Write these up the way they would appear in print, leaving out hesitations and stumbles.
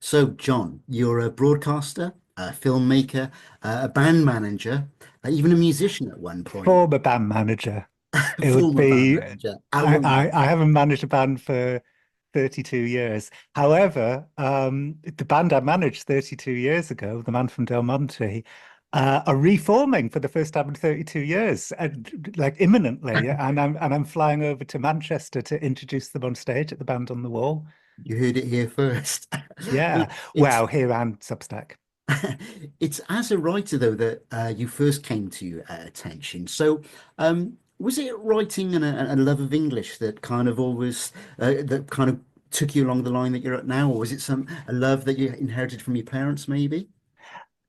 So, John, you're a broadcaster, a filmmaker, a band manager, even a musician at one point, Former band manager. a It would former band be, manager, album I manager. haven't managed a band for 32 years. However, the band I managed 32 years ago, the man from Del Monte, are reforming for the first time in 32 years, and like imminently. And I'm flying over to Manchester to introduce them on stage at the Band on the Wall. You heard it here first. Yeah. It's Well, here and Substack. it's as a writer though that you first came to attention. So, was it writing and a love of English that kind of always that kind of took you along the line that you're at now, or was it some a love that you inherited from your parents, maybe?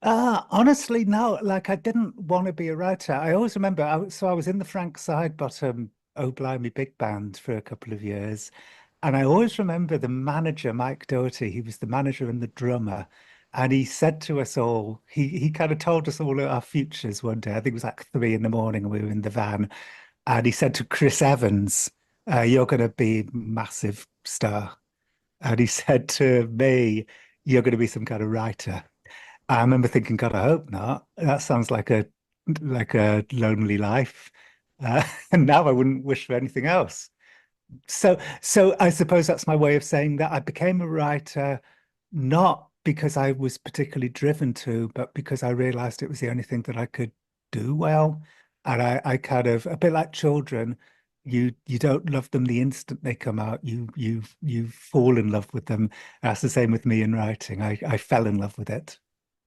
Honestly, no. Like, I didn't want to be a writer. I always remember. I was in the Frank Sidebottom Oh Blimey Big Band for a couple of years, and I always remember the manager, Mike Doherty. He was the manager and the drummer, and he said to us all. He kind of told us all our futures one day. I think it was like 3 in the morning, and we were in the van, and he said to Chris Evans, "You're going to be massive star," and he said to me, "You're going to be some kind of writer." I remember thinking, God, I hope not. That sounds like a lonely life. And now I wouldn't wish for anything else. So I suppose that's my way of saying that I became a writer not because I was particularly driven to, but because I realized it was the only thing that I could do well. And I kind of a bit like children, you don't love them the instant they come out. You fall in love with them. That's the same with me in writing. I fell in love with it.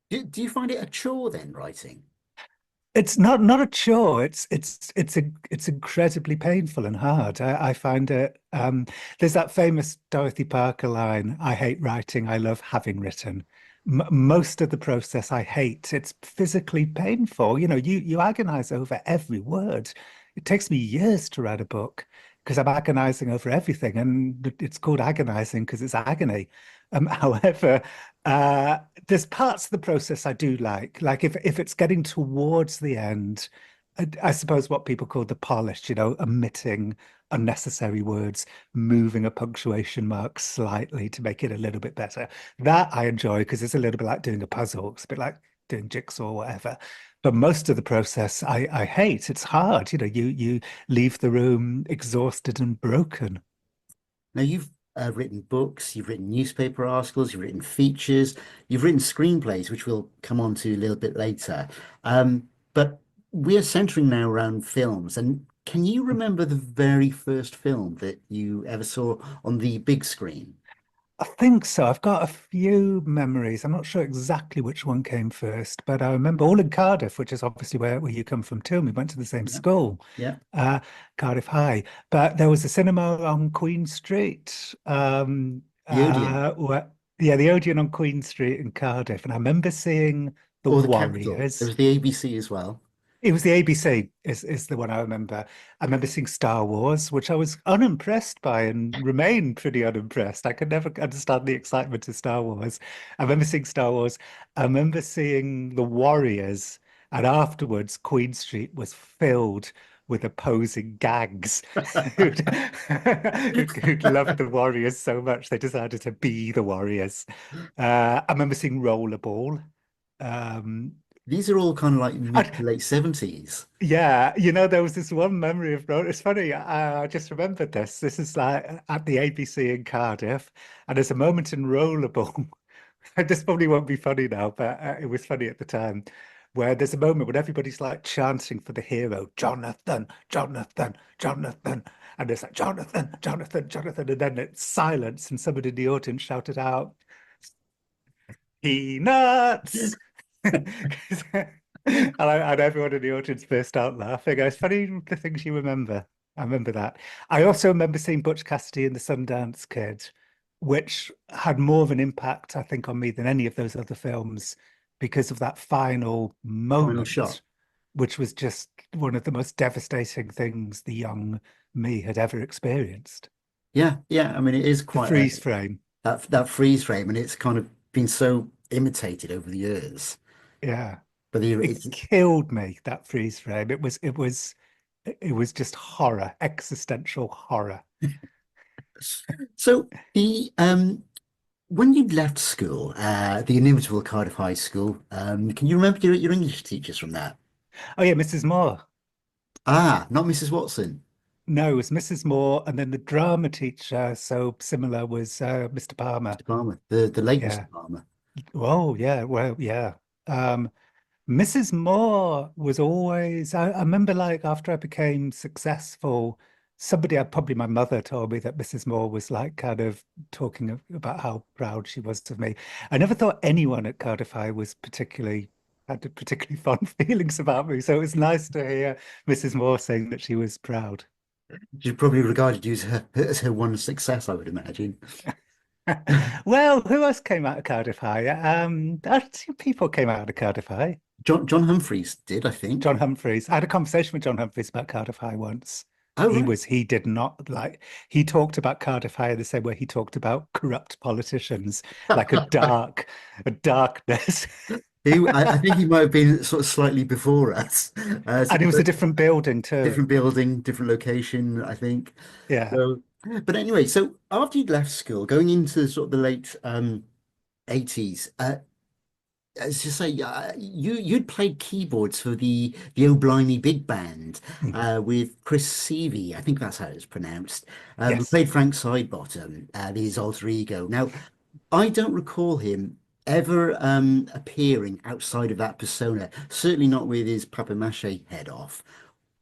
Do you find it a chore then, writing? It's not a chore. It's incredibly painful and hard. I find it. There's that famous Dorothy Parker line: "I hate writing. I love having written." M Most of the process I hate. It's physically painful. You agonize over every word. It takes me years to write a book because I'm agonizing over everything, and it's called agonizing because it's agony. However, uh, there's parts of the process I do like if it's getting towards the end, I suppose what people call the polish, omitting unnecessary words, moving a punctuation mark slightly to make it a little bit better. That I enjoy because it's a little bit like doing a puzzle. It's a bit like doing jigsaw or whatever. But most of the process I hate. It's hard. You leave the room exhausted and broken. Now, you've written books, you've written newspaper articles, you've written features, you've written screenplays, which we'll come on to a little bit later. But we're centering now around films. And can you remember the very first film that you ever saw on the big screen? I think so. I've got a few memories. I'm not sure exactly which one came first, but I remember all in Cardiff, which is obviously where you come from too. And we went to the same Yeah, school, yeah. uh, Cardiff High. But there was a cinema on Queen Street. The Odeon Yeah, the Odeon on Queen Street in Cardiff. And I remember seeing The or the Capitol. There Warriors. was the ABC as well. It was the ABC is the one I remember. I remember seeing Star Wars, which I was unimpressed by and remain pretty unimpressed. I could never understand the excitement of Star Wars. I remember seeing Star Wars. I remember seeing The Warriors, and afterwards Queen Street was filled with opposing gangs who'd, who'd loved the Warriors so much they decided to be the Warriors. I remember seeing Rollerball. Um, These are all kind of like I, mid to late 70s. Yeah, there was this one memory of road. It's funny, I just remembered this. This is like at the ABC in Cardiff, and there's a moment in Rollerball. This probably won't be funny now, but it was funny at the time, where there's a moment when everybody's like chanting for the hero, Jonathan, Jonathan, Jonathan, and it's like Jonathan, Jonathan, Jonathan, and then it's silence, and somebody in the audience shouted out, Peanuts. And everyone in the audience burst out laughing. It's funny the things you remember. I remember that. I also remember seeing Butch Cassidy and the Sundance Kid, which had more of an impact, I think, on me than any of those other films because of that final Final shot. moment, which was just one of the most devastating things the young me had ever experienced. Yeah, yeah. I mean, it is The quite a freeze frame. that freeze frame, and it's kind of been so imitated over the years. Yeah. But It it's killed me, that freeze frame. It was just horror, existential horror. so the when you left school, the inimitable Cardiff High School, can you remember your English teachers from that? Oh yeah, Mrs. Moore. Ah, not Mrs. Watson. No, it was Mrs. Moore, and then the drama teacher, so similar, was Mr. Palmer. Mr. Palmer, the late Mr. Yeah. Palmer. Oh yeah, well, yeah. Mrs. Moore was always, I remember like after I became successful, somebody, probably my mother told me that Mrs. Moore was like kind of talking about how proud she was of me. I never thought anyone at Cardiff High was had particularly fond feelings about me. So it was nice to hear Mrs. Moore saying that she was proud. She probably regarded you as her one success, I would imagine. Well, who else came out of Cardiff High? A few people came out of Cardiff High. John Humphreys did, I think. John Humphreys. I had a conversation with John Humphreys about Cardiff High once. Oh, right. He did not like, he talked about Cardiff High the same way he talked about corrupt politicians, like a darkness. I think he might have been sort of slightly before us. And it was a different building too. Different building, different location, I think. Yeah. So, but anyway, so after you'd left school, going into sort of the late 80s, as you say, you'd played keyboards for the Oh Blimey Big Band Mhm. with Chris Seavey, I think that's how it's pronounced. Who Yes. played Frank Sidebottom, his alter ego. Now, I don't recall him ever appearing outside of that persona, certainly not with his papier-mâché head off.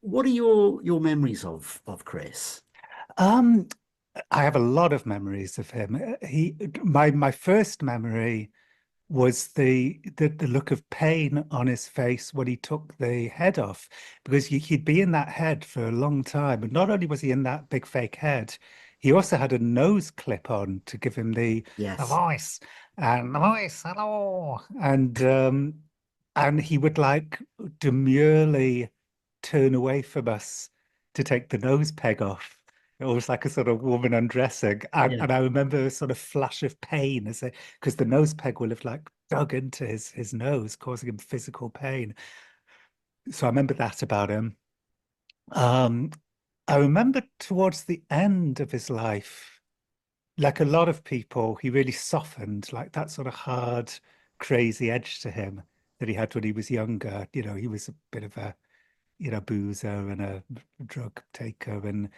What are your memories of Chris? Um, I have a lot of memories of him. My first memory was the look of pain on his face when he took the head off, because he'd be in that head for a long time. And not only was he in that big fake head, he also had a nose clip on to give him the Yes. voice and the voice, hello. And he would like demurely turn away from us to take the nose peg off. It was like a sort of woman undressing. Yeah. And I remember a sort of flash of pain as because the nose peg will have like dug into his nose, causing him physical pain. So I remember that about him. Um, I remember towards the end of his life, like a lot of people, he really softened, like that sort of hard, crazy edge to him that he had when he was younger. You know, he was a bit of a, boozer and a drug taker, and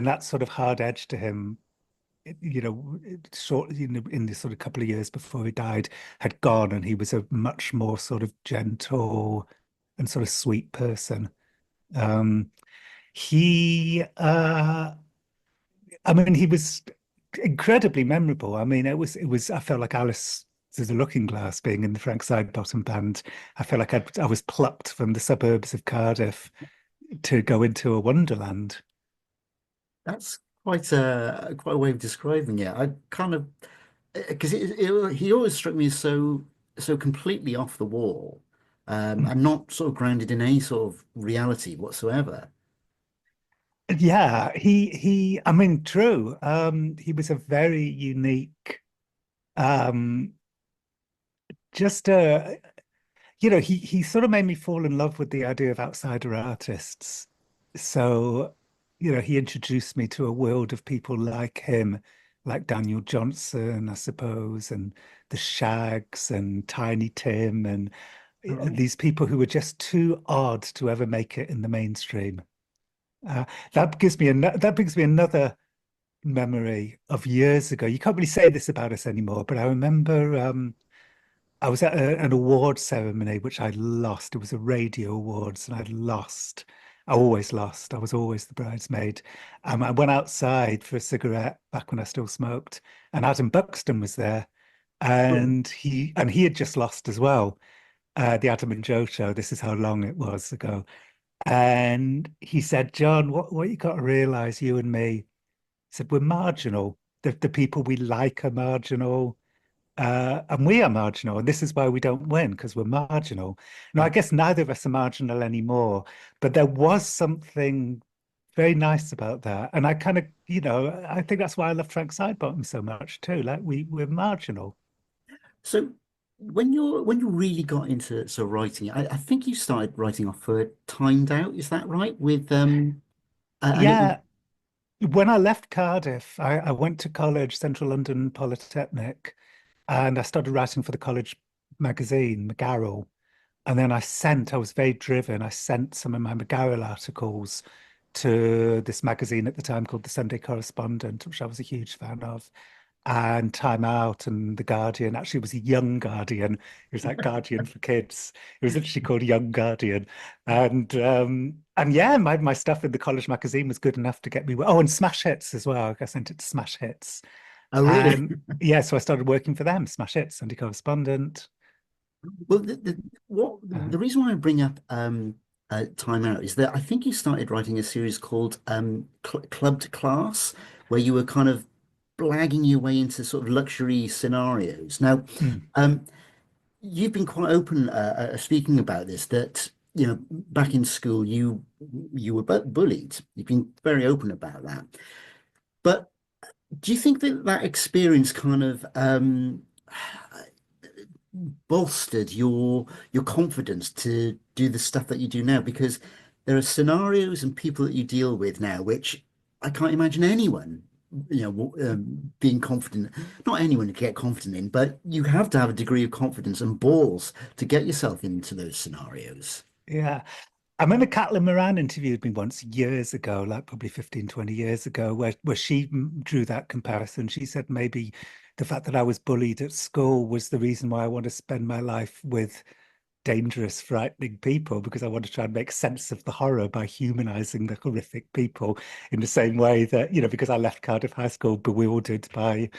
that sort of hard edge to him, short, in the sort of couple of years before he died, had gone, and he was a much more sort of gentle and sort of sweet person. Um, I mean, he was incredibly memorable. I mean, I felt like Alice through the Looking Glass being in the Frank Sidebottom band. I felt like I was plucked from the suburbs of Cardiff to go into a wonderland. That's quite a way of describing it. I kind of because he always struck me as so completely off the wall, and not sort of grounded in any sort of reality whatsoever. Yeah, I mean, true. He was a very unique, um, just he sort of made me fall in love with the idea of outsider artists. So, he introduced me to a world of people like him, like Daniel Johnson, I suppose, and the Shags and Tiny Tim, and All right. these people who were just too odd to ever make it in the mainstream. Uh, that brings me another memory of years ago. You can't really say this about us anymore, but I remember I was at an award ceremony which I lost. It was a radio awards, and I lost. I always lost. I was always the bridesmaid. I went outside for a cigarette back when I still smoked, and Adam Buxton was there, Oh, and he had just lost as well. The Adam and Joe show. This is how long it was ago. And he said, John, what you got to realize, you and me, he said, we're marginal. The people we like are marginal. And we are marginal. And this is why we don't win, because we're marginal. Now, I yeah. guess neither of us are marginal anymore, but there was something very nice about that. And I kind of, I think that's why I love Frank Sidebottom so much too. Like we're marginal. So when you really got into sort of writing, I think you started writing off for Timed Out. Is that right? With and it was Yeah, When I left Cardiff, I went to college, Central London Polytechnic, and I started writing for the college magazine, McGarrel. And then I was very driven. I sent some of my McGarrel articles to this magazine at the time called The Sunday Correspondent, which I was a huge fan of, and Time Out and The Guardian. Actually, it was a Young Guardian. It was like Guardian for kids. It was actually called Young Guardian. And yeah, my stuff in the college magazine was good enough to get me. Oh, and Smash Hits as well. I sent it to Smash Hits. Oh, really? And yeah, so I started working for them, Smash Hits, Sunday Correspondent. Well, Uh, the reason why I bring up Time Out is that I think you started writing a series called Club to Class, where you were kind of blagging your way into sort of luxury scenarios. Now, mm, um, you've been quite open speaking about this, that back in school you were bullied. You've been very open about that. But do you think that that experience kind of bolstered your confidence to do the stuff that you do now? Because there are scenarios and people that you deal with now, which I can't imagine anyone, being confident. Not anyone to get confident in, but you have to have a degree of confidence and balls to get yourself into those scenarios. yeah. I remember Caitlin Moran interviewed me once years ago, like probably 15, 20 years ago, where she drew that comparison. She said maybe the fact that I was bullied at school was the reason why I want to spend my life with dangerous, frightening people, because I want to try and make sense of the horror by humanizing the horrific people in the same way that, because I left Cardiff High School bewildered by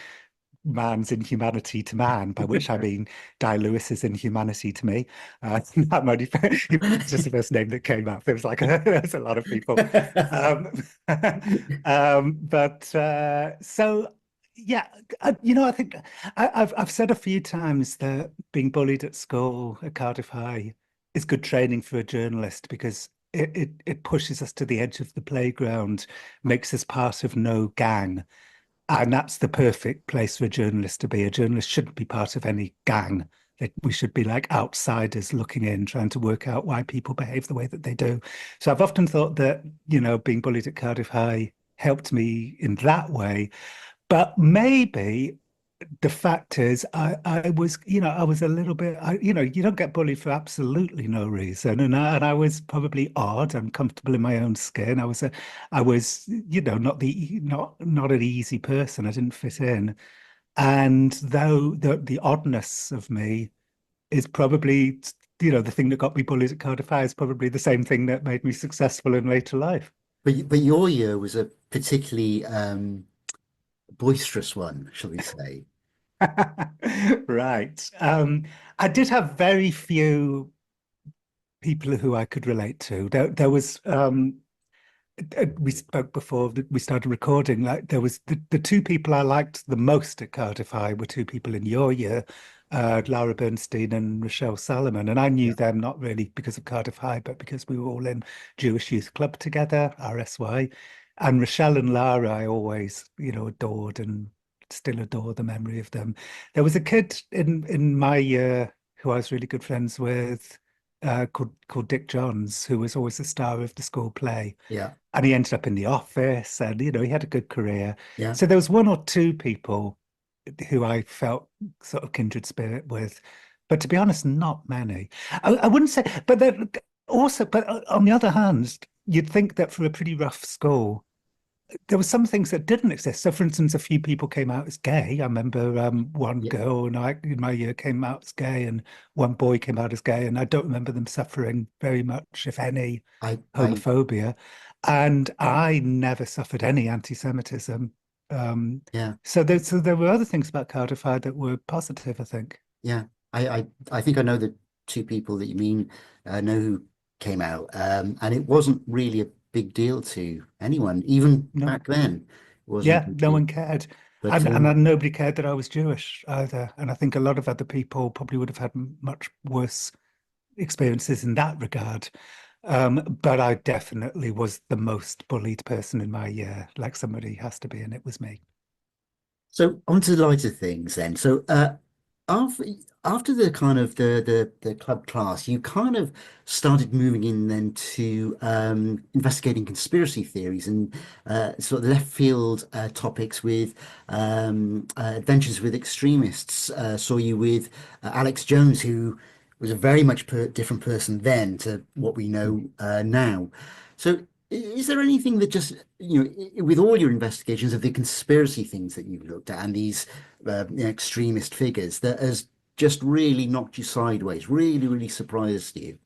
man's inhumanity to man, by which I mean Di Lewis's inhumanity to me. I'm only it's just the first name that came up. There was like there's a lot of people. Um, but so yeah, I think I've said a few times that being bullied at school at Cardiff High is good training for a journalist because it pushes us to the edge of the playground, makes us part of no gang. And that's the perfect place for a journalist to be. A journalist shouldn't be part of any gang. We should be like outsiders looking in, trying to work out why people behave the way that they do. So I've often thought that, being bullied at Cardiff High helped me in that way. But maybe the fact is I was I was a little bit you don't get bullied for absolutely no reason, and I was probably odd, uncomfortable in my own skin. I was not an easy person. I didn't fit in, and though the oddness of me is probably the thing that got me bullied at Cardiff High is probably the same thing that made me successful in later life. But your year was a particularly boisterous one, shall we say? Right. I did have very few people who I could relate to. There was we spoke before that we started recording. Like there was the two people I liked the most at Cardiff High were two people in your year, Lara Bernstein and Rochelle Salomon. And I knew Yeah. them not really because of Cardiff High, but because we were all in Jewish Youth Club together, RSY. And Rochelle and Lara, I always, adored and still adore the memory of them. There was a kid in my year who I was really good friends with, called Dick Johns, who was always the star of the school play, Yeah. and he ended up in the office, and he had a good career. Yeah. So there was one or two people who I felt sort of kindred spirit with, but to be honest, not many. I wouldn't say, but then also, but on the other hand, you'd think that for a pretty rough school, there were some things that didn't exist. So, for instance, a few people came out as gay. I remember one Yeah. girl in my year came out as gay, and one boy came out as gay, and I don't remember them suffering very much, if any, I homophobia. And I never suffered any anti-Semitism. Um, yeah. so there were other things about Cardiff High that were positive, I think. Yeah, I think I know the two people that you mean. I know who came out, and it wasn't really a big deal to anyone, even No, back then. It wasn't a yeah, big no deal. one cared. But And nobody cared that I was Jewish either. And I think a lot of other people probably would have had much worse experiences in that regard. But I definitely was the most bullied person in my year. Like somebody has to be, and it was me. so on to lighter things then. So After after the kind of the club class, you kind of started moving in then to investigating conspiracy theories and sort of left field topics with adventures with extremists. Saw you with Alex Jones, who was a very much different person then to what we know now. So, is there anything that just, with all your investigations of the conspiracy things that you've looked at and these extremist figures that has just really knocked you sideways, really, really surprised you?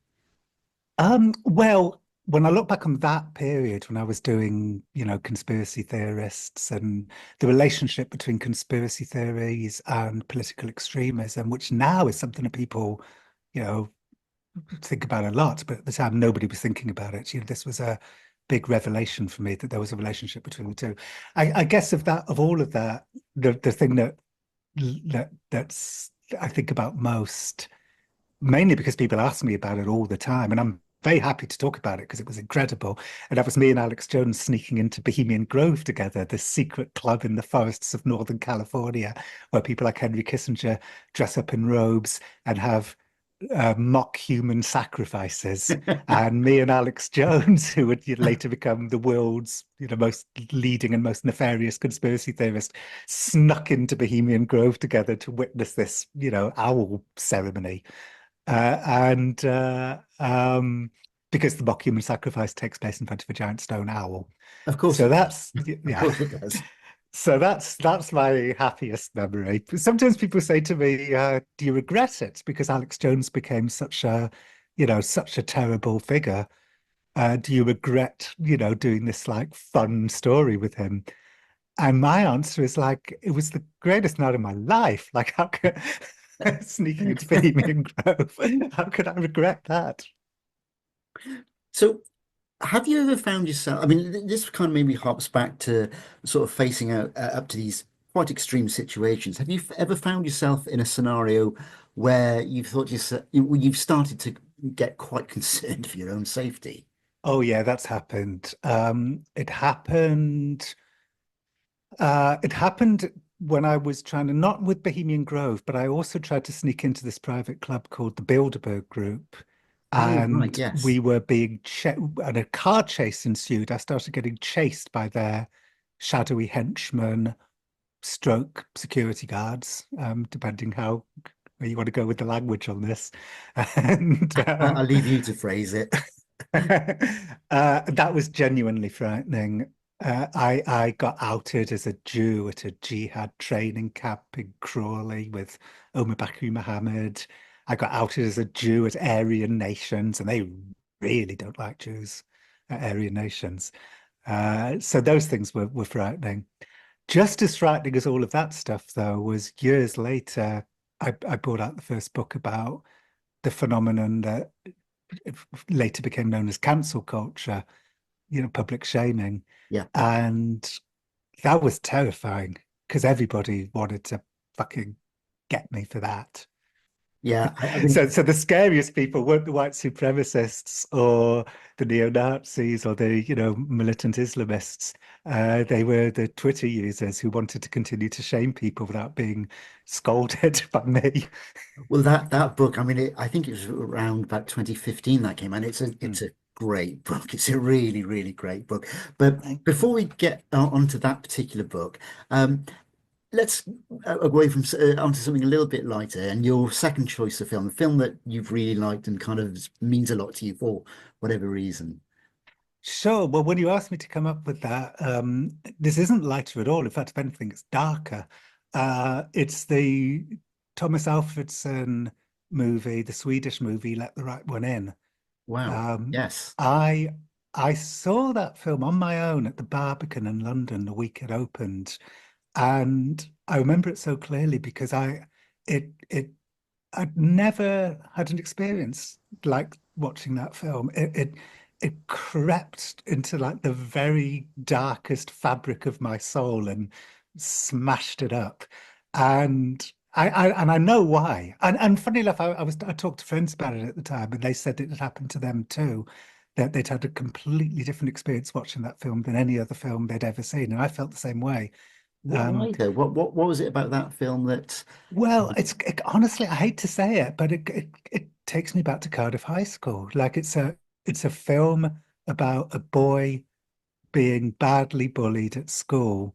Well, when I look back on that period when I was doing, conspiracy theorists and the relationship between conspiracy theories and political extremism, which now is something that people, you know, think about a lot, but at the time nobody was thinking about it. This was a big revelation for me that there was a relationship between the two. I guess of all of that, the thing that's I think about most, mainly because people ask me about it all the time, and I'm very happy to talk about it because it was incredible. And that was me and Alex Jones sneaking into Bohemian Grove together, this secret club in the forests of Northern California, where people like Henry Kissinger dress up in robes and have mock human sacrifices. And me and Alex Jones, who would later become the world's most leading and most nefarious conspiracy theorist, snuck into Bohemian Grove together to witness this, owl ceremony. And because the mock human sacrifice takes place in front of a giant stone owl. Of course So it does. that's Of yeah. course it does. So that's my happiest memory. Sometimes people say to me, "Do you regret it?" Because Alex Jones became such a terrible figure. Do you regret, doing this like fun story with him? And my answer is like, it was the greatest night of my life. Like, how could sneaking into Bohemian Grove? How could I regret that? So, have you ever found yourself? I mean, this kind of maybe harps back to sort of facing out up to these quite extreme situations. Have you ever found yourself in a scenario where you've thought you've started to get quite concerned for your own safety? Oh yeah, that's happened. It happened when I was trying to, not with Bohemian Grove, but I also tried to sneak into this private club called the Bilderberg Group. Oh, right, And yes. we were being and a car chase ensued. I started getting chased by their shadowy henchmen, stroke security guards, depending how where you want to go with the language on this. And I'll leave you to phrase it. that was genuinely frightening. I got outed as a Jew at a jihad training camp in Crawley with Omar Bakri Mohammed. I got outed as a Jew at Aryan Nations, and they really don't like Jews at Aryan Nations. So those things were frightening. Just as frightening as all of that stuff, though, was years later, I brought out the first book about the phenomenon that later became known as cancel culture, public shaming. Yeah. And that was terrifying because everybody wanted to fucking get me for that. Yeah. I So, mean, so the scariest people weren't the white supremacists or the neo-Nazis or the, militant Islamists. They were the Twitter users who wanted to continue to shame people without being scolded by me. well, that book, I mean, I think it was around about 2015 that came, and it's Mm. a great book. It's a really, really great book. But Thank before we get onto that particular book, um, let's away from onto something a little bit lighter. And your second choice of film, a film that you've really liked and kind of means a lot to you for whatever reason. Sure. Well, when you asked me to come up with that, this isn't lighter at all. In fact, if anything, it's darker. It's the Thomas Alfredson movie, the Swedish movie, Let the Right One In. Wow. Um, Yes. I I saw that film on my own at the Barbican in London the week it opened, and I remember it so clearly because it I'd never had an experience like watching that film. It crept into like the very darkest fabric of my soul and smashed it up. And I know why. And funny enough, I talked to friends about it at the time, and they said it had happened to them too, that they'd had a completely different experience watching that film than any other film they'd ever seen. And I felt the same way. Why though? What was it about that film that? Well, honestly, I hate to say it, but it takes me back to Cardiff High School. Like it's a film about a boy being badly bullied at school,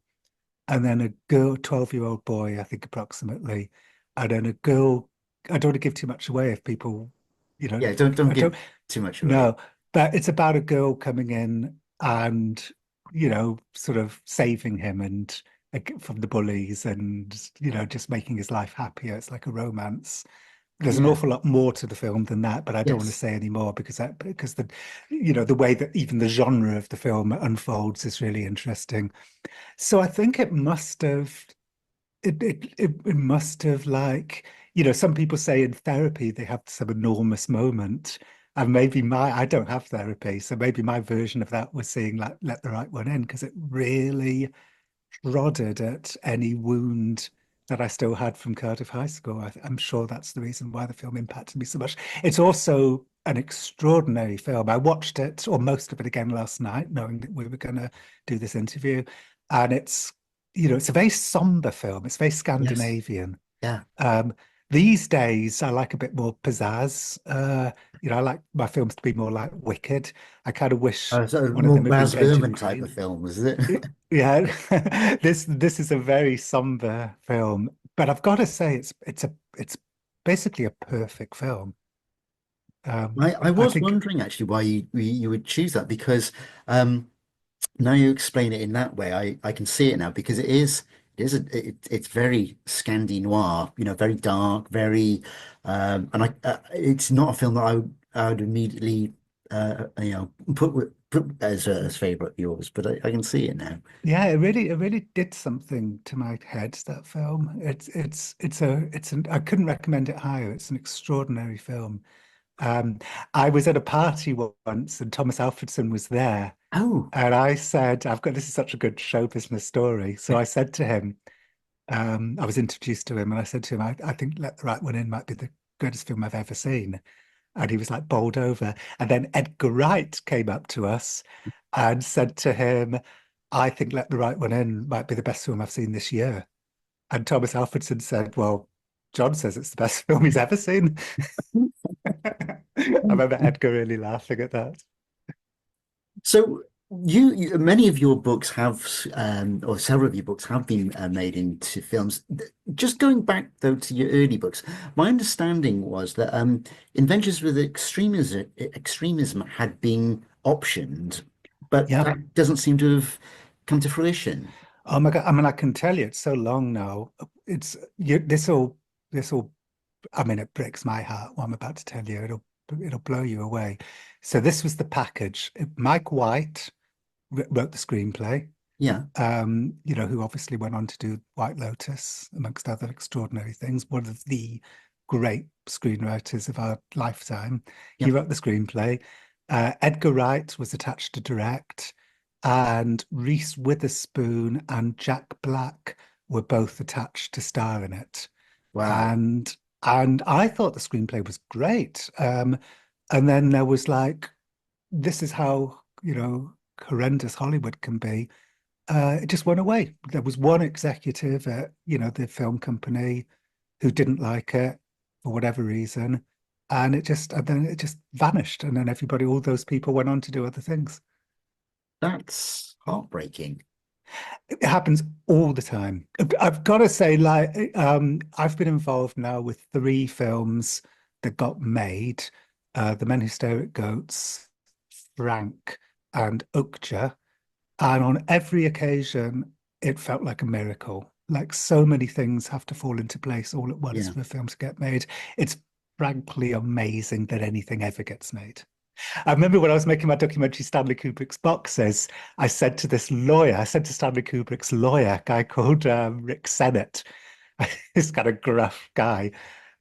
and then a girl, 12-year-old boy, I think approximately, and then a girl. I don't want to give too much away if people, you know, Yeah, don't I give don't too much away. know, but it's about a girl coming in and, sort of saving him and from the bullies and, just making his life happier. It's like a romance. There's an Yeah. awful lot more to the film than that, but I don't want to Yes. say any more because the way that even the genre of the film unfolds is really interesting. So I think it must have like, some people say in therapy they have some enormous moment. And maybe I don't have therapy, so maybe my version of that was seeing like Let the Right One In, because it really prodded at any wound that I still had from Cardiff High School. I'm sure that's the reason why the film impacted me so much. It's also an extraordinary film. I watched it, or most of it, again last night, knowing that we were going to do this interview. And it's a very somber film. It's very Yes. Scandinavian. Yeah. Um, these days, I like a bit more pizzazz. I like my films to be more like Wicked. I kind of wish So one of more them had been Baz painted Luhrmann type of green. film, is it? Yeah, this is a very somber film, but I've got to say it's basically a perfect film. I I was think, wondering actually why you would choose that because um, now you explain it in that way, I can see it now because it's very Scandi noir, very dark, very and it's not a film that I would immediately put as favorite of yours, but I can see it now. yeah, it really did something to my head, that film. I couldn't recommend it higher. It's an extraordinary film. Um, I was at a party once and Thomas Alfredson was there, Oh, and I said, this is such a good show business story. So I said to him, I was introduced to him and I said to him, I think Let the Right One In might be the greatest film I've ever seen. And he was like bowled over. And then Edgar Wright came up to us and said to him, I think Let the Right One In might be the best film I've seen this year. And Thomas Alfredson said, well, John says it's the best film he's ever seen. I remember Edgar really laughing at that. so many of your books have, or several of your books have been made into films. Just going back though to your early books, my understanding was that Adventures with Extremism had been optioned, but Yeah. that doesn't seem to have come to fruition. Oh my God. I mean, I can tell you, it's so long now. It's you, this will I mean, it breaks my heart what I'm about to tell you. It'll blow you away. So this was the package. Mike White wrote the screenplay. Yeah, Who obviously went on to do White Lotus, amongst other extraordinary things. One of the great screenwriters of our lifetime. yeah. He wrote the screenplay. Edgar Wright was attached to direct, and Reese Witherspoon and Jack Black were both attached to star in it. Wow. And I thought the screenplay was great. And then there was like, this is how, horrendous Hollywood can be. It just went away. There was one executive at, the film company who didn't like it for whatever reason. And then it just vanished. And then all those people went on to do other things. That's heartbreaking. It happens all the time. I've got to say, like, I've been involved now with three films that got made: The Men Who Stare at Goats, Frank, and Ukja. And on every occasion, it felt like a miracle. Like so many things have to fall into place all at once Yeah. for a film to get made. It's frankly amazing that anything ever gets made. I remember when I was making my documentary, Stanley Kubrick's Boxes, I said to Stanley Kubrick's lawyer, a guy called Rick Sennett, this kind of gruff guy.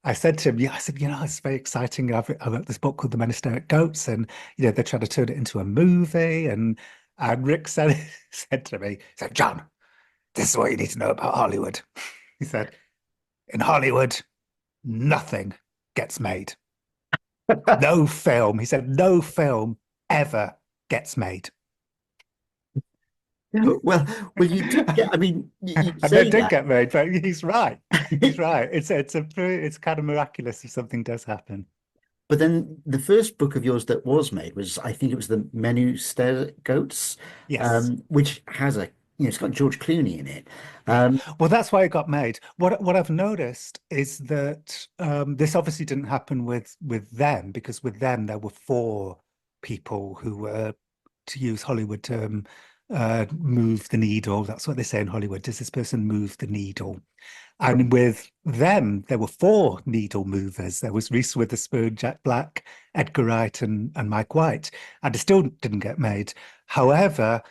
I said to him, yeah, I said, it's very exciting. I wrote this book called The Men Who Stare at Goats, and they're trying to turn it into a movie. And Rick said said to me, he said, John, this is what you need to know about Hollywood. He said, in Hollywood, nothing gets made. No film, he said, no film ever gets made. Well, well, you did get. I mean, you And they say did that, get made, but he's right. He's right. It's kind of miraculous if something does happen. but then the first book of yours that was made was, I think it was the Menu Stair Goats, Yes. which has a, it's got George Clooney in it. Yeah. Um, Well, that's why it got made. What I've noticed is that this obviously didn't happen with them, because with them there were four people who were, to use Hollywood term, move the needle. That's what they say in Hollywood. Does this person move the needle? And with them, there were four needle movers. There was Reese Witherspoon, Jack Black, Edgar Wright, and Mike White. And it still didn't get made. However,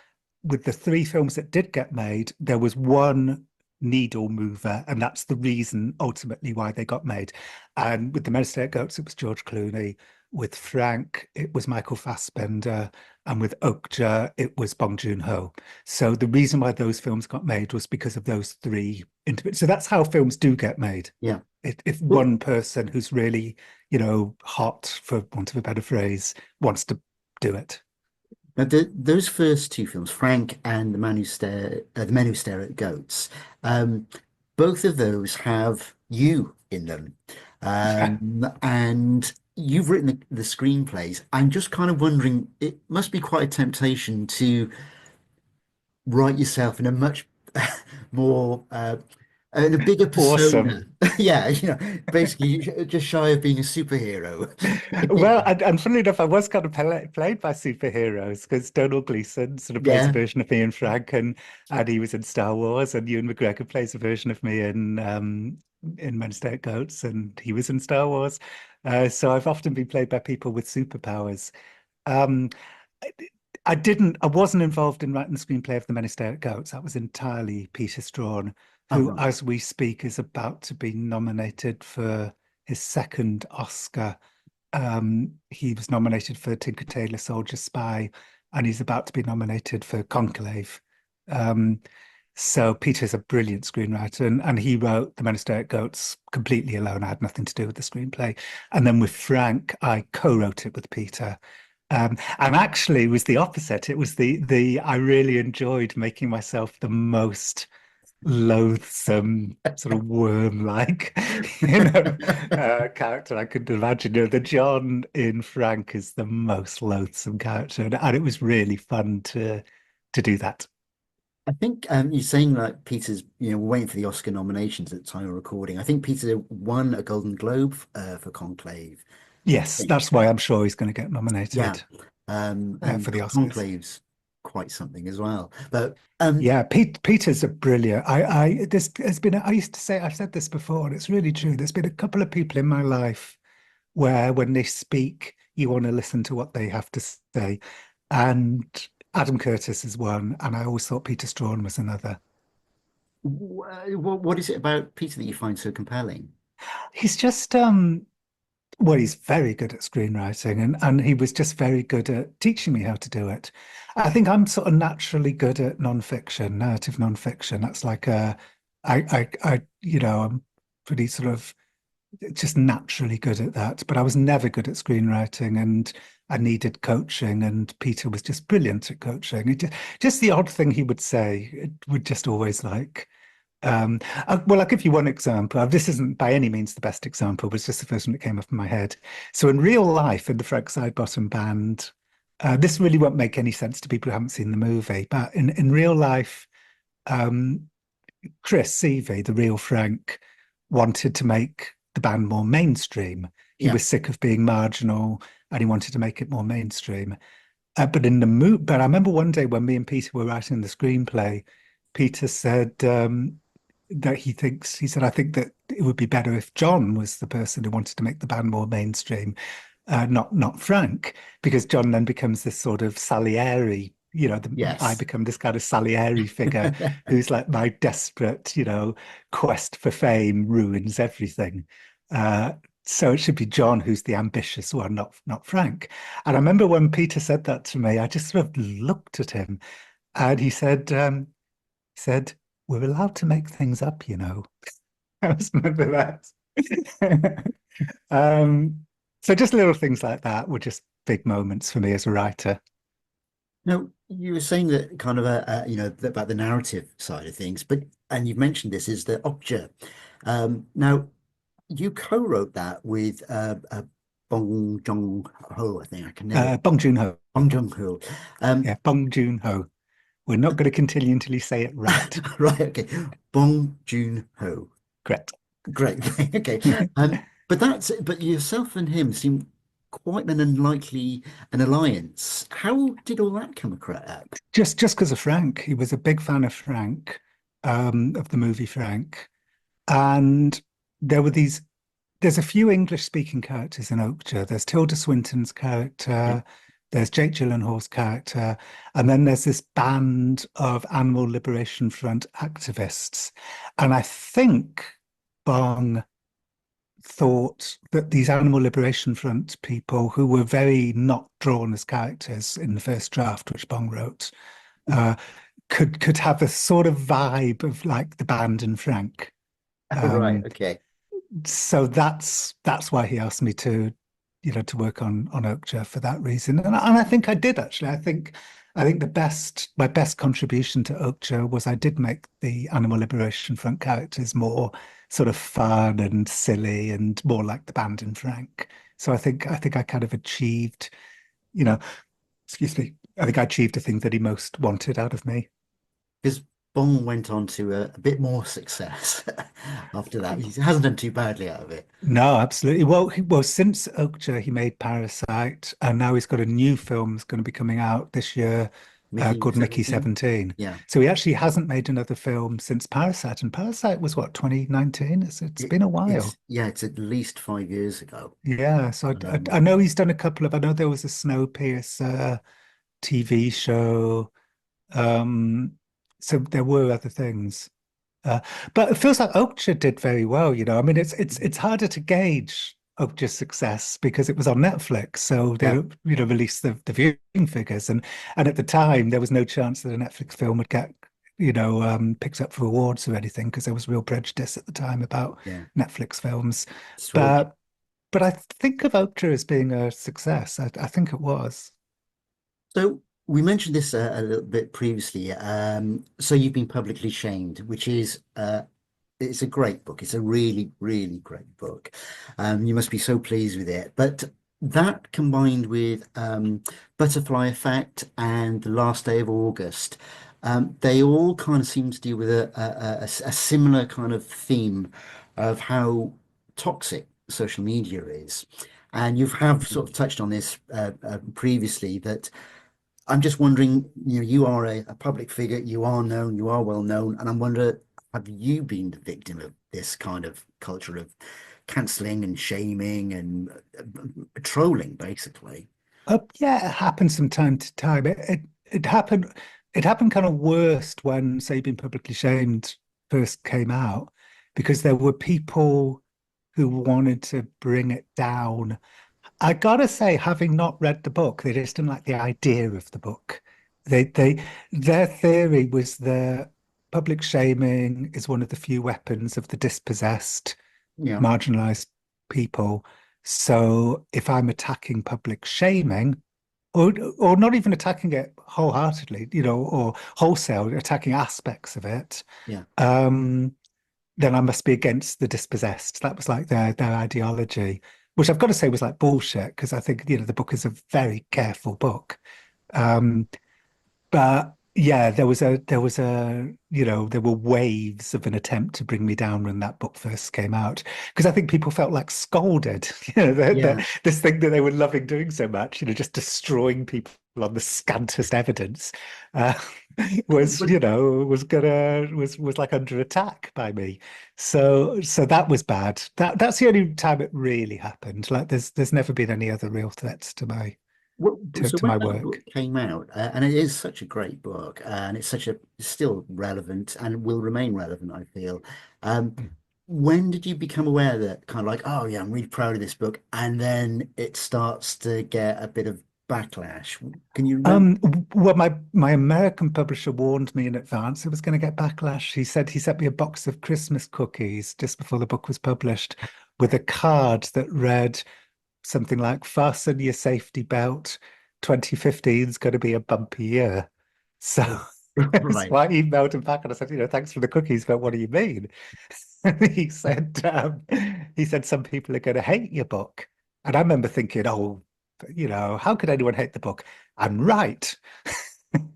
with the three films that did get made, there was one needle mover, and that's the reason ultimately why they got made. And with the Men Stay Goats, it was George Clooney. With Frank, it was Michael Fassbender, and with Okja, it was Bong Joon-ho. So the reason why those films got made was because of those three individuals. So that's how films do get made. yeah. If Well, one person who's really, hot, for want of a better phrase, wants to do it. now those first two films, Frank and The Men Who Stare at Goats, um, both of those have you in them, and you've written the screenplays. I'm just kind of wondering, it must be quite a temptation to write yourself in a much more in a bigger persona. Awesome. Yeah, basically just shy of being a superhero. Well, and funnily enough, I was kind of played by superheroes, because Donald Gleason sort of plays a Yeah, version of me in Frank, and he was in Star Wars, and Ewan McGregor plays a version of me in Wednesday at Goats, and he was in Star Wars. So I've often been played by people with superpowers. Um, I I wasn't involved in writing the screenplay of The Men Who Stare at Goats. That was entirely Peter Strawn, oh, who, right. as we speak, is about to be nominated for his second Oscar. He was nominated for Tinker Tailor Soldier Spy, and he's about to be nominated for Conclave. Um, so Peter's a brilliant screenwriter, and he wrote The Men Who Stare at Goats completely alone. I had nothing to do with the screenplay. And then with Frank, I co-wrote it with Peter. And actually, it was the opposite. It was the I really enjoyed making myself the most loathsome, sort of worm-like, character I could imagine. The John in Frank is the most loathsome character, and it was really fun to do that. I think you're saying that Peter's, we're waiting for the Oscar nominations at the time of recording. I think Peter won a Golden Globe for Conclave. I Yes, think. that's why I'm sure he's going to get Yeah. nominated And for the Oscars. Conclave's quite something as well. But Yeah, Peter's a brilliant. This has been. I used to say, I've said this before, and it's really true. There's been a couple of people in my life where, when they speak, you want to listen to what they have to say. And Adam Curtis is one, and I always thought Peter Strawn was another. what is it about Peter that you find so compelling? He's just well, he's very good at screenwriting, and he was just very good at teaching me how to do it. I think I'm sort of naturally good at nonfiction, narrative nonfiction. That's like I'm pretty sort of just naturally good at that. But I was never good at screenwriting, and I needed coaching. And Peter was just brilliant at coaching. Just the odd thing he would say, it would just always like. Well, I'll give you one example. This isn't by any means the best example, but it's just the first one that came up in my head. So in real life, in the Frank Sidebottom Band, this really won't make any sense to people who haven't seen the movie, but in real life, um, Chris Seavey, the real Frank, wanted to make the band more mainstream. He Yeah. was sick of being marginal, and he wanted to make it more mainstream. But I remember one day when me and Peter were writing the screenplay, Peter said that he said, I think that it would be better if John was the person who wanted to make the band more mainstream, not Frank, because John then becomes this sort of Salieri, I Yes. become this kind of Salieri figure who's like, my desperate, quest for fame ruins everything. Uh, so it should be John who's the ambitious one, not Frank. And I remember when Peter said that to me, I just sort of looked at him, and he said, we're allowed to make things up. I just remember that. Um, so just little things like that were just big moments for me as a writer. Now, you were saying that kind of about the narrative side of things, but and you've mentioned this is the Okja. Now, you co-wrote that with Bong Joon-ho, I think I can never Bong Joon-ho. Bong Joon-ho. Um, Yeah, Bong Joon-ho. We're not going to continue until you say it right. right, okay, Bong Joon-ho. Correct. Great, okay. But yourself and him seem quite an unlikely an alliance. How did all that come up? Just because of Frank. He was a big fan of Frank, of the movie Frank. And there were there's a few English speaking characters in Okja. There's Tilda Swinton's Yeah. character, there's Jake Gyllenhaal's character, and then there's this band of Animal Liberation Front activists. And I think Bong thought that these Animal Liberation Front people who were very not drawn as characters in the first draft, which Bong wrote, uh, could have a sort of vibe of like the band and Frank. Right, Um, okay. so that's why he asked me to, to work on Okja for that reason. And I think I did actually. I think my best contribution to Okja was I did make the Animal Liberation Front characters more sort of fun and silly and more like the band in Frank. So I think I kind of achieved, you know, excuse me, I think I achieved the thing that he most wanted out of me. Because Bong went on to a bit more success after that. He hasn't done too badly out of it. No, absolutely. Well, since Okja, he made Parasite, and now he's got a new film that's going to be coming out this year, Mickey called Mickey 17? 17. Yeah. So he actually hasn't made another film since Parasite, and Parasite was what, 2019? It's been a while. It's at least 5 years ago. Yeah, so I Um, know he's done a couple of. I know there was a Snowpiercer TV show. Um, so there were other things. Uh, but it feels like Okja did very well, I mean, it's harder to gauge Okja's success because it was on Netflix, so they yeah, don't, release the viewing figures, and at the time there was no chance that a Netflix film would get, picked up for awards or anything because there was real prejudice at the time about yeah. Netflix films. Strange. But I think of Okja as being a success. I think it was. So we mentioned this a little bit previously. So you've been publicly shamed, which is it's a great book. It's a really, really great book. You must be so pleased with it. But that combined with Butterfly Effect and The Last Day of August, they all kind of seem to deal with a similar kind of theme of how toxic social media is. And you have sort of touched on this previously, that I'm just wondering, you are a public figure, you are known, you are well known, and I'm wondering, have you been the victim of this kind of culture of cancelling and shaming and trolling, basically? Yeah, it happens from time to time. It happened. It happened kind of worst when, say, Being Publicly Shamed first came out, because there were people who wanted to bring it down. I gotta say, having not read the book, they just didn't like the idea of the book. Their theory was that public shaming is one of the few weapons of the dispossessed, Yeah, marginalized people. So if I'm attacking public shaming, or not even attacking it wholeheartedly, or wholesale, attacking aspects of it, yeah, um, then I must be against the dispossessed. That was like their ideology, which I've got to say was like bullshit, because I think, the book is a very careful book. Um, but yeah, there were waves of an attempt to bring me down when that book first came out, because I think people felt like scolded, yeah. this thing that they were loving doing so much, just destroying people on the scantest evidence, uh, was, But was like under attack by me. So that was bad. That's the only time it really happened. Like there's never been any other real threats to my Well, so to when my that book work. came out, and it is such a great book, and it's still relevant and will remain relevant, I feel. Um, when did you become aware that kind of like, oh yeah, I'm really proud of this book, and then it starts to get a bit of backlash? Can you remember? Well, my American publisher warned me in advance it was going to get backlash. He sent me a box of Christmas cookies just before the book was published, with a card that read something like "Fasten your safety belt, 2015 is going to be a bumpy year. So, so Right. I emailed him back and I said, thanks for the cookies, but what do you mean? And he said some people are going to hate your book. And I remember thinking, oh, how could anyone hate the book? I'm right.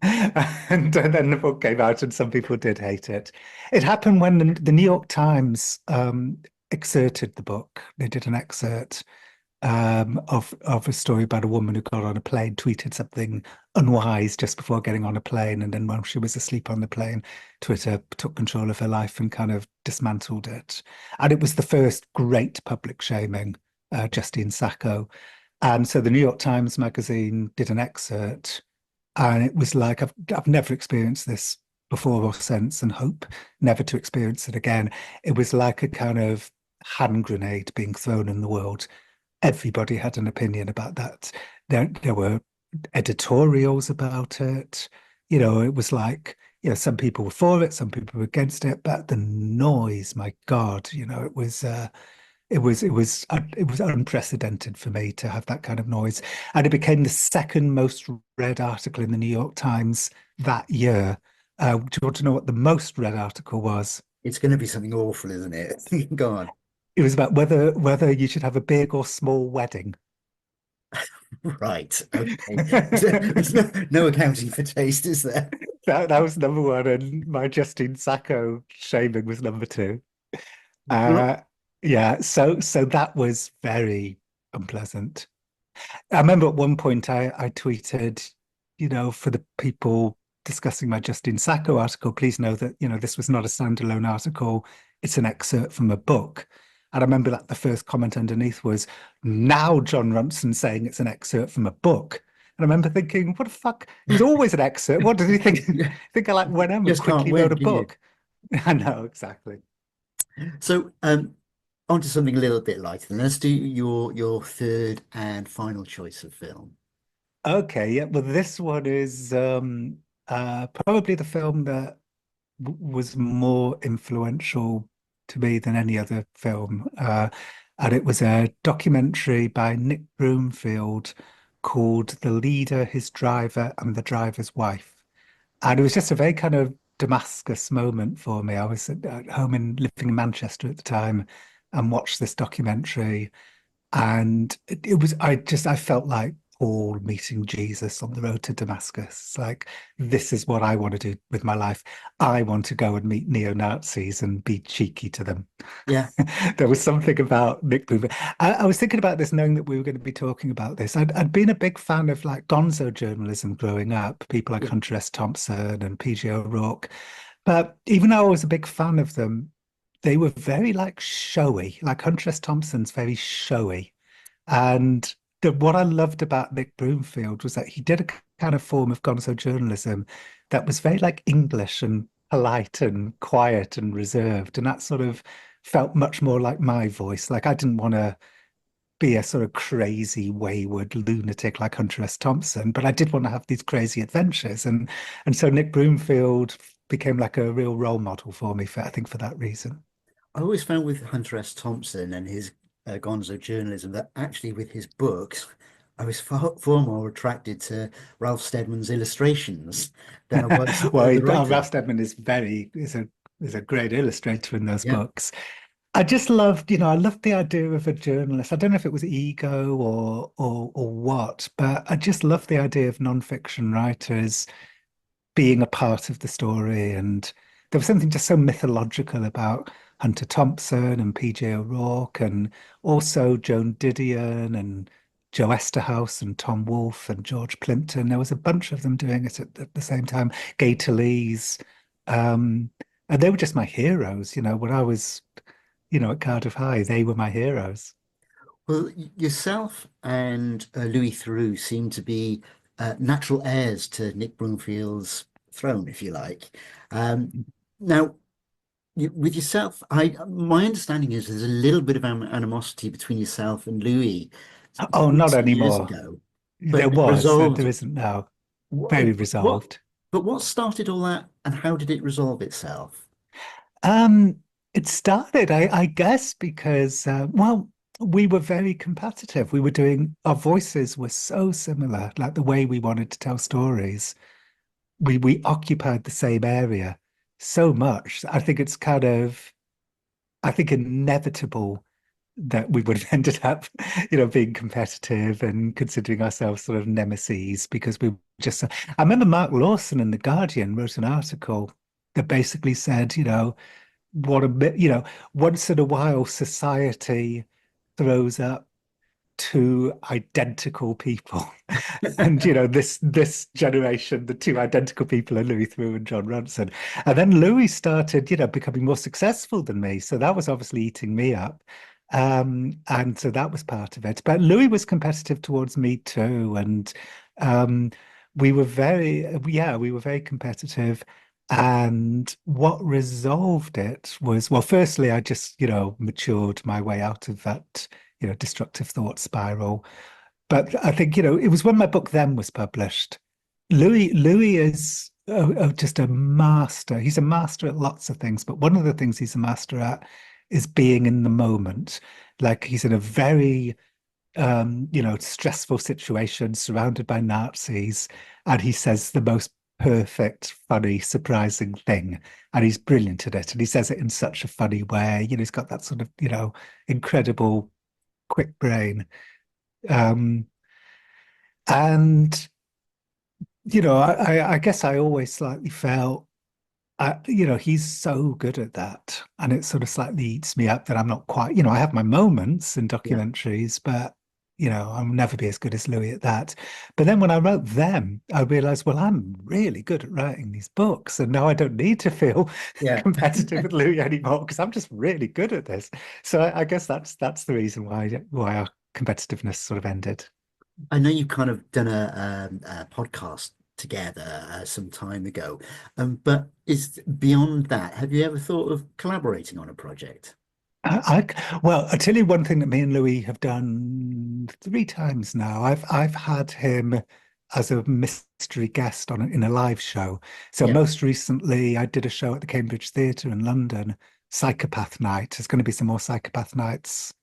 And then the book came out and some people did hate it. It happened when the New York Times excerpted the book. They did an excerpt of a story about a woman who got on a plane, tweeted something unwise just before getting on a plane, and then while she was asleep on the plane, Twitter took control of her life and kind of dismantled it. And it was the first great public shaming, Justine Sacco. And so the New York Times magazine did an excerpt, and it was like I've never experienced this before or since, and hope never to experience it again. It was like a kind of hand grenade being thrown in the world. Everybody had an opinion about that. There were editorials about it. It was like, some people were for it, some people were against it, but the noise, my God, it was unprecedented for me to have that kind of noise. And it became the second most read article in the New York Times that year. Do you want to know what the most read article was? It's going to be something awful, isn't it? Go on. It was about whether you should have a big or small wedding. Right. Okay. There's no accounting for taste, is there? That was number one, and my Justine Sacco shaming was number two. Well, Uh, yeah, so that was very unpleasant. I remember at one point I tweeted, for the people discussing my Justine Sacco article, please know that, this was not a standalone article. It's an excerpt from a book. And I remember that the first comment underneath was, now Jon Ronson saying it's an excerpt from a book. And I remember thinking, what the fuck? It was always an excerpt. What did he think? yeah, Think I like went home and just can't quickly wrote win, a can you? book. I know, exactly. So, on to something a little bit lighter. Then let's do your third and final choice of film. Okay, yeah. Well, this one is probably the film that was more influential to me than any other film. And it was a documentary by Nick Broomfield called The Leader, His Driver, and the Driver's Wife. And it was just a very kind of Damascus moment for me. I was at home and living in Manchester at the time and watched this documentary. And I felt like Paul meeting Jesus on the road to Damascus. Like, this is what I want to do with my life. I want to go and meet neo-Nazis and be cheeky to them. Yeah. There was something about Nick Boover. I was thinking about this, knowing that we were going to be talking about this. I'd been a big fan of like gonzo journalism growing up, people like Yeah. Hunter S. Thompson and PJ O'Rourke. But even though I was a big fan of them, they were very like showy. Like Hunter S. Thompson's very showy. And what I loved about Nick Broomfield was that he did a kind of form of gonzo journalism that was very like English and polite and quiet and reserved. And that sort of felt much more like my voice. Like I didn't want to be a sort of crazy, wayward lunatic like Hunter S. Thompson, but I did want to have these crazy adventures. And so Nick Broomfield became like a real role model for me I think for that reason. I always found with Hunter S. Thompson and his gonzo journalism that actually with his books, I was far more attracted to Ralph Steadman's illustrations than I was Well, the writer. Ralph Steadman is a great illustrator in those Yeah. books. I just loved, I loved the idea of a journalist. I don't know if it was ego or what, but I just loved the idea of non-fiction writers being a part of the story. And there was something just so mythological about Hunter Thompson and PJ O'Rourke and also Joan Didion and Joe Esterhaus and Tom Wolfe and George Plimpton. There was a bunch of them doing it at the same time. Gay Talese. Um, and they were just my heroes, when I was, at Cardiff High, they were my heroes. Well, yourself and Louis Theroux seem to be natural heirs to Nick Broomfield's throne, if you like. Um, now, with yourself, my understanding is there's a little bit of animosity between yourself and Louis Oh, not recent years anymore. ago, but There it was, resolved. there isn't now. What, Very what, resolved. but what started all that, and how did it resolve itself? Um, it started, I guess, because well, we were very competitive. We were doing, our voices were so similar, like the way we wanted to tell stories. We occupied the same area so much. I think it's kind of, I think inevitable that we would have ended up, being competitive and considering ourselves sort of nemesis because we just. I remember Mark Lawson in The Guardian wrote an article that basically said, what a bit, once in a while society throws up two identical people. And this generation, the two identical people are Louis Theroux and Jon Ronson. And then Louis started, becoming more successful than me. So that was obviously eating me up. And so that was part of it. But Louis was competitive towards me too. And um we were we were very competitive. And what resolved it was, well, firstly, I just, matured my way out of that destructive thought spiral. But I think, it was when my book then was published. Louis is just a master. He's a master at lots of things, but one of the things he's a master at is being in the moment. Like he's in a very stressful situation surrounded by Nazis, and he says the most perfect, funny, surprising thing. And he's brilliant at it. And he says it in such a funny way. He's got that sort of, incredible quick brain. Um, and I guess I always slightly felt, he's so good at that, and it sort of slightly eats me up that I'm not quite, I have my moments in Yeah. documentaries, but I'll never be as good as Louis at that. But then when I wrote them, I realized, well, I'm really good at writing these books, and now I don't need to feel Yeah. competitive with Louis anymore because I'm just really good at this. So I guess that's the reason why our competitiveness sort of ended. I know you've kind of done a podcast together some time ago, but is beyond that, have you ever thought of collaborating on a project? Well, I tell you one thing that me and Louis have done three times now. I've had him as a mystery guest in a live show. So Yeah. most recently, I did a show at the Cambridge Theatre in London, Psychopath Night. There's going to be some more Psychopath Nights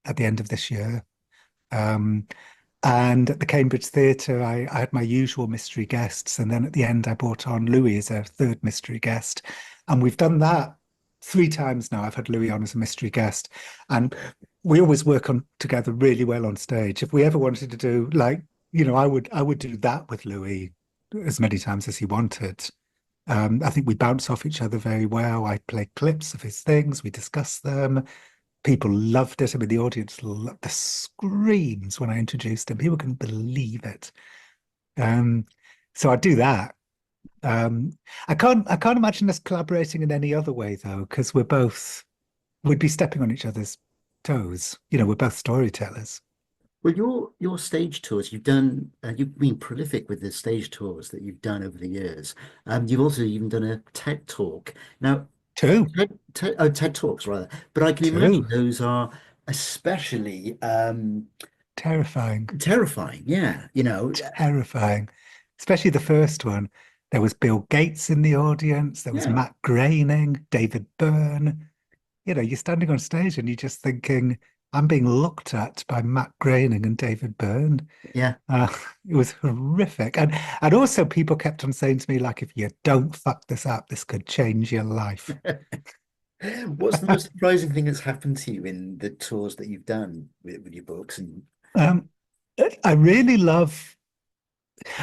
at the end of this year. Um, and at the Cambridge Theatre, I had my usual mystery guests. And then at the end, I brought on Louis as a third mystery guest. And we've done that three times now. I've had Louis on as a mystery guest. And we always work on together really well on stage. If we ever wanted to do like, I would do that with Louis as many times as he wanted. I think we bounce off each other very well. I play clips of his things, we discuss them. People loved it. I mean, the audience loved the screams when I introduced him. People couldn't believe it. Um, so I do that. Um, I can't imagine us collaborating in any other way though, because we'd be stepping on each other's toes. We're both storytellers. Well, your stage tours, you've been prolific with the stage tours that you've done over the years. You've also even done a TED Talk. Now, Two, TED Talks rather, but I can imagine two, those are especially terrifying, terrifying. Yeah, terrifying. Especially the first one. There was Bill Gates in the audience. There was yeah, Matt Groening, David Byrne. You're standing on stage and you're just thinking, I'm being looked at by Matt Groening and David Byrne. yeah. Uh, it was horrific. And also people kept on saying to me, like, if you don't fuck this up, this could change your life. What's the most surprising thing that's happened to you in the tours that you've done with your books? And Um, I really love,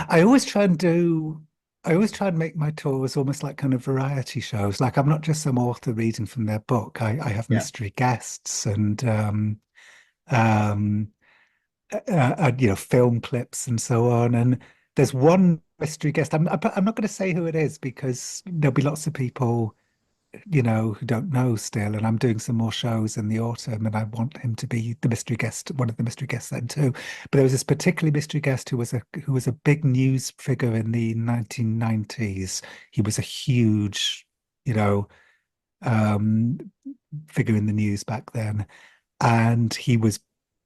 I always try and do, I always try and make my tours almost like kind of variety shows. Like I'm not just some author reading from their book. I have yeah, mystery guests and um, film clips and so on. And there's one mystery guest. I'm not going to say who it is because there'll be lots of people, who don't know still. And I'm doing some more shows in the autumn, and I want him to be the mystery guest, one of the mystery guests then too. But there was this particularly mystery guest who was a big news figure in the 1990s. He was a huge, you know, um, figure in the news back then, and he was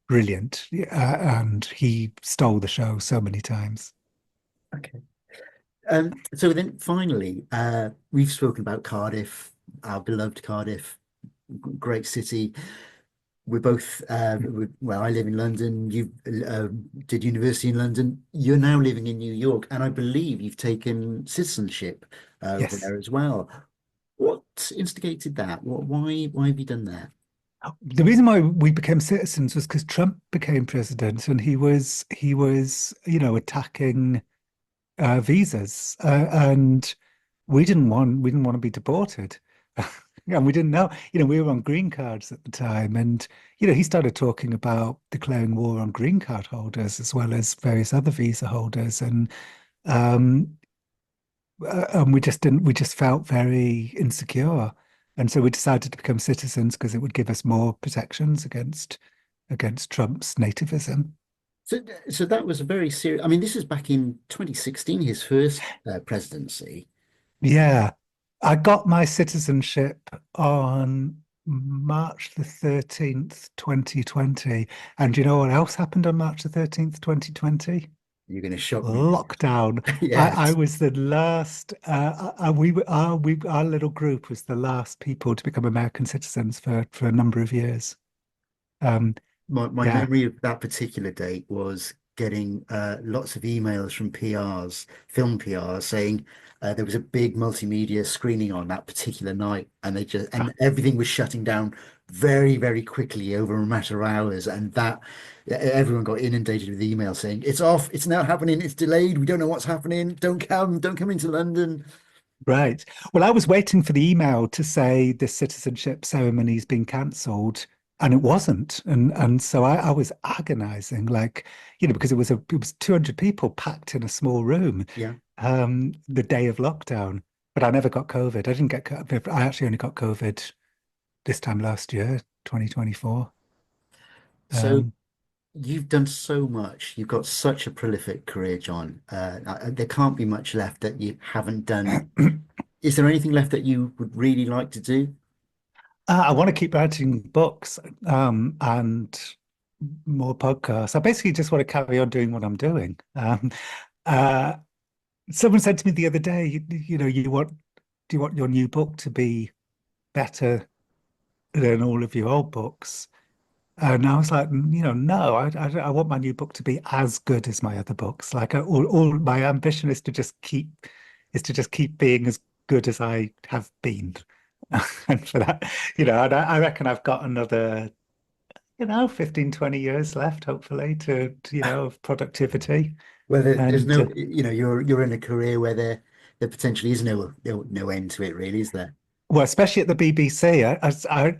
brilliant. And he stole the show so many times. okay. So then finally, we've spoken about Cardiff, our beloved Cardiff, great city. we're both well, I live in London. You did university in London. You're now living in New York, and I believe you've taken citizenship over Yes. there as well. What instigated that? Why have you done that? The reason why we became citizens was because Trump became president, and he was attacking visas, and we didn't want to be deported, and we didn't know. We were on green cards at the time, and he started talking about declaring war on green card holders as well as various other visa holders, um, and we just felt very insecure, and so we decided to become citizens because it would give us more protections against Trump's nativism. So, so that was a very serious. I mean, this is back in 2016, his first presidency. Yeah, I got my citizenship on March the 13th, 2020. And you know what else happened on March the 13th, 2020? You're going to shock me. Lockdown. I Yes. was the last, our little group was the last people to become American citizens for a number of years. Um, My yeah. memory of that particular date was getting lots of emails from PRs, film PRs, saying there was a big multimedia screening on that particular night, and they just and everything was shutting down very, very quickly over a matter of hours, and that everyone got inundated with emails saying it's off, it's now happening, it's delayed, we don't know what's happening, don't come into London. Right. Well, I was waiting for the email to say the citizenship ceremony's been cancelled, and it wasn't. And so I was agonizing, like, because it was 200 people packed in a small room, Yeah. the day of lockdown. But I never got COVID. I didn't get COVID. I actually only got COVID this time last year, 2024. So Um, you've done so much. You've got such a prolific career, John. There can't be much left that you haven't done. Is there anything left that you would really like to do? I want to keep writing books, and more podcasts. I basically just want to carry on doing what I'm doing. Uh, Someone said to me the other day, do you want your new book to be better than all of your old books? And I was like, no, I want my new book to be as good as my other books. Like all my ambition is to just keep being as good as I have been. And for that, and I reckon I've got another, 15, 20 years left, hopefully, of productivity. Well, there's And no, you're in a career where there potentially is no end to it, really, is there? Well, especially at the BBC, I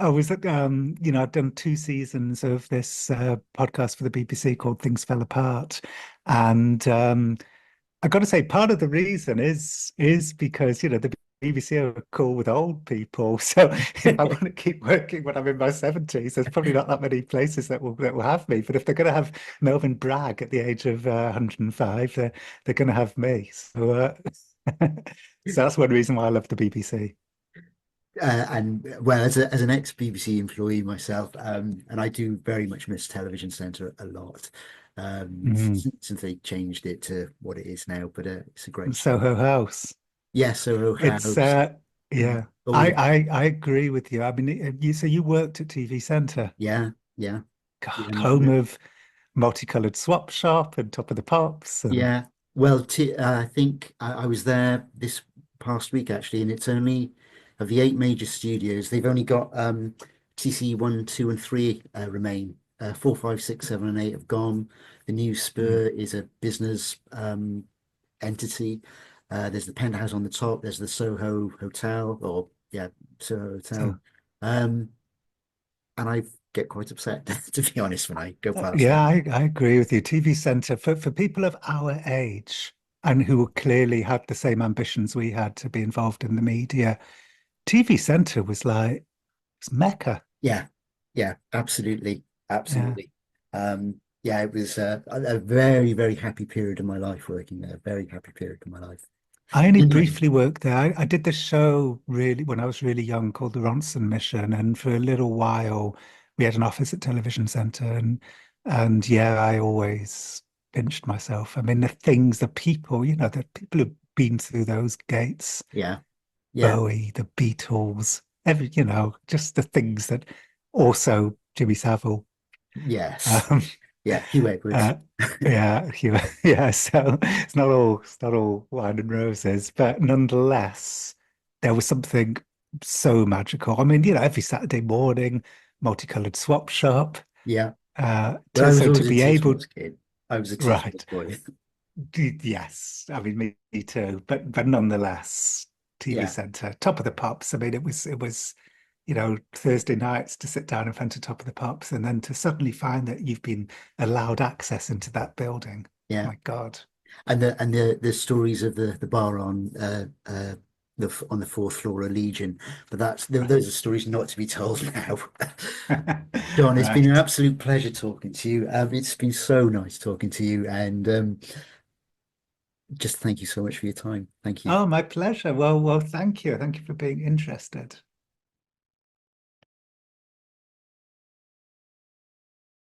was, I've done 2 seasons of this podcast for the BBC called Things Fell Apart, and I got to say, part of the reason is because the BBC are cool with old people. So if I want to keep working when I'm in my 70s, there's probably not that many places that will have me. But if they're going to have Melvin Bragg at the age of 105, they're going to have me. So so that's one reason why I love the BBC. And well, as an ex-BBC employee myself, and I do very much miss Television Centre a lot, Mm. since they changed it to what it is now. But it's a great show. Soho House. Yeah, Soho It's House, yeah. all I, the I agree with you. I mean, you worked at TV Centre, yeah, yeah, God, yeah. home of multicolored swap shop and Top of the Pops, and Yeah. Well, t I think I was there this past week actually, and it's only of the 8 major studios, they've only got TC 1, 2, and 3 remain. 4, 5, 6, 7, and 8 have gone. The new mm, Spur is a business entity. There's the penthouse on the top. There's the Soho Hotel, or yeah, Soho Hotel. so Um, and I get quite upset to be honest when I go past yeah, them. I agree with you. TV Centre for people of our age and who clearly had the same ambitions we had to be involved in the media, TV Centre was like it's Mecca. Yeah, yeah, absolutely, Yeah. absolutely. Yeah, it was a very, very happy period of my life working there. Very happy period of my life. I only Anyway, briefly worked there. I did this show really when I was really young called The Ronson Mission, and for a little while we had an office at Television Centre, and yeah, I always pinched myself. I mean, the people, the people who've been through those gates, yeah, yeah, Bowie, the Beatles, just the things that also Jimmy Savile. Yes. Um, Yeah, Hugh Edwards. uh, yeah, yeah. So it's not all wine and roses, but nonetheless, there was something so magical. I mean, every Saturday morning, multicolored swap shop. Yeah. But To I was so to always a be able, Tiswas kid. I was a Tiswas right? boy. Yes, I mean me too. But nonetheless, TV Yeah. Centre, Top of the Pops. I mean, it was, Thursday nights to sit down in front of Top of the Pops, and then to suddenly find that you've been allowed access into that building. Yeah. My God. And the stories of the bar on on the fourth floor of Legion, but those are stories not to be told now. John, it's been an Right. absolute pleasure talking to you. It's been so nice talking to you, and just thank you so much for your time. Thank you. Oh, my pleasure. Well, thank you. Thank you for being interested.